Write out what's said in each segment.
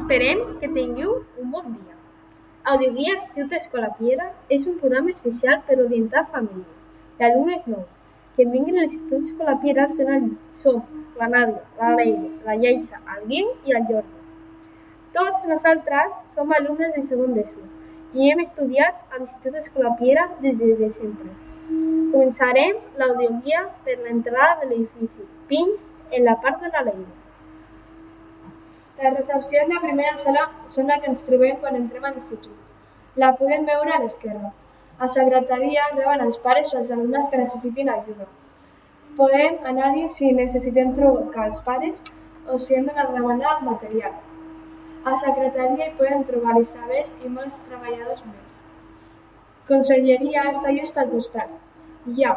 Esperem que tingueu un bon dia. Audioguia Institut Escola Piedra és un programa especial per orientar famílies i alumnes nous que vinguin a l'Institut Escola Piedra som la Nàdia, la Leire, la Lleisa, el Guim i el Jordi. Tots nosaltres som alumnes de segon d'ESO i hem estudiat a l'Institut Escola Piedra des de sempre. Començarem l'audioguia per l'entrada de l'edifici Pins en la part de la Leire. La recepció és la primera zona que ens trobem quan entrem a l'institut. La podem veure a l'esquerra. A secretaria reben els pares o els alumnes que necessitin ajuda. Podem anar-hi si necessitem trucar als pares o si hem de demanar material. A secretaria hi podem trobar l'Isabel i molts treballadors més. Conselleria està just al costat. Hi ha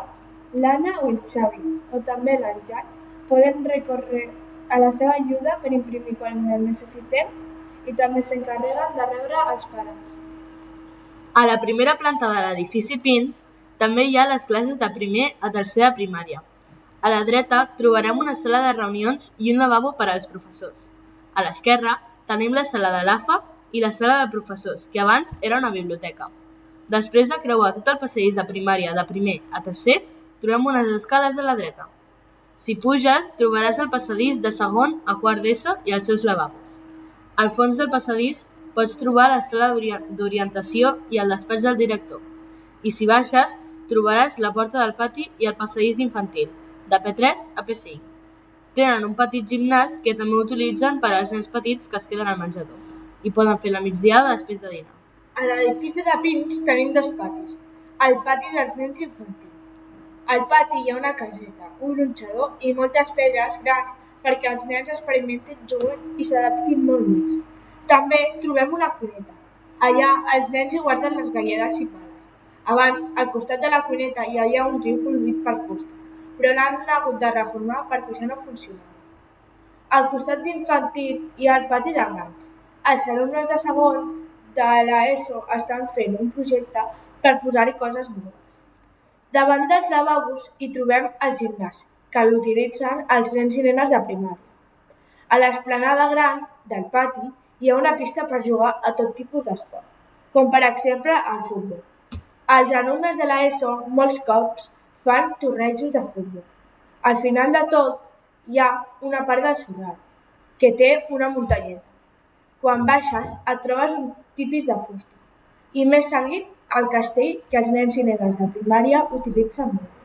l'Anna o el Xavi, o també l'Àngel. Podem recórrer a la seva ajuda per imprimir quan el necessitem i també s'encarreguen de rebre els pares. A la primera planta de l'edifici Pins també hi ha les classes de primer a tercer de primària. A la dreta trobarem una sala de reunions i un lavabo per als professors. A l'esquerra tenim la sala de l'AFA i la sala de professors, que abans era una biblioteca. Després de creuar tot el passadís de primària de primer a tercer, trobem unes escales a la dreta. Si puges, trobaràs el passadís de segon a quart d'ESO i els seus lavabos. Al fons del passadís pots trobar la sala d'orientació i el despatx del director. I si baixes, trobaràs la porta del pati i el passadís infantil, de P3 a P5. Tenen un petit gimnàs que també utilitzen per als nens petits que es queden al menjador i poden fer la migdiada després de dinar. A l'edifici de Pins tenim dos patis. El pati dels nens infantils. Al pati hi ha una caseta, un gronxador i moltes pedres grans perquè els nens experimentin, juguen i s'adaptin molt més. També trobem una cuneta. Allà els nens hi guarden les galledes i pales. Abans, al costat de la cuneta hi havia un riu conduït per fusta, però l'han hagut de reformar perquè això no funcionava. Al costat d'infantil hi ha el pati de grans. Els alumnes de segon de l'ESO estan fent un projecte per posar-hi coses noves. Davant dels lavabos hi trobem el gimnàs, que l'utilitzen els nens i nenes de primària. A l'esplanada gran del pati hi ha una pista per jugar a tot tipus d'esport, com per exemple el futbol. Els alumnes de l'ESO molts cops fan tornejos de futbol. Al final de tot hi ha una part del solar, que té una muntanyeta. Quan baixes et trobes un tipus de fusta i més seguit el castell que els nens i nenes de primària utilitzen molt.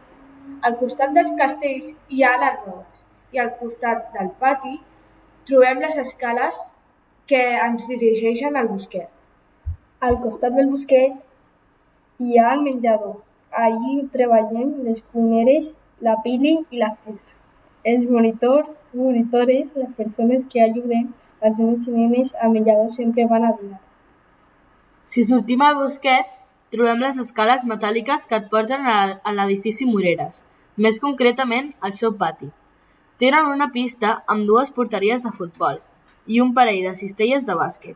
Al costat dels castells hi ha les rodes i al costat del pati trobem les escales que ens dirigeixen al bosquet. Al costat del bosquet hi ha el menjador. Allí treballem les cuineres, la Pili i la Fer. Els monitores, les persones que ajuden als nens i nenes al menjador sempre van a dinar. Si sortim al bosquet, trobem les escales metàl·liques que et porten a l'edifici Moreres, més concretament al seu pati. Tenen una pista amb dues porteries de futbol i un parell de cistelles de bàsquet.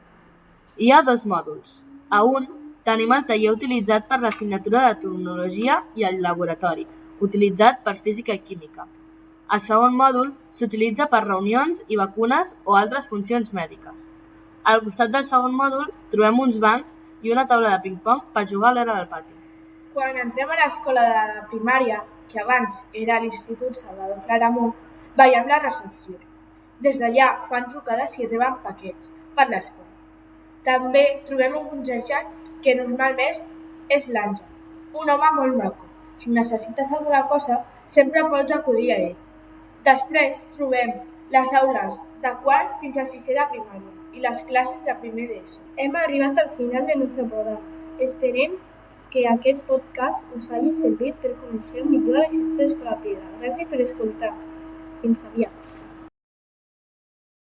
Hi ha dos mòduls. A un tenim el taller utilitzat per l'assignatura de tecnologia i el laboratori, utilitzat per física i química. El segon mòdul s'utilitza per reunions i vacunes o altres funcions mèdiques. Al costat del segon mòdul trobem uns bancs i una taula de ping-pong per jugar a l'hora del pati. Quan entrem a l'escola de la primària, que abans era l'Institut Salvador Claramunt, veiem la recepció. Des d'allà fan trucades i reben paquets per l'escola. També trobem un consellent que normalment és l'Àngel, un home molt maco. Si necessites alguna cosa, sempre pots acudir a ell. Després trobem les aules de quart fins a sisè de primària i les classes de primer d'ESO. Hem arribat al final del nostre programa. Esperem que aquest podcast us hagi servit per conèixer millor l'Institut Escola Piedra. Gràcies per escoltar. Fins aviat.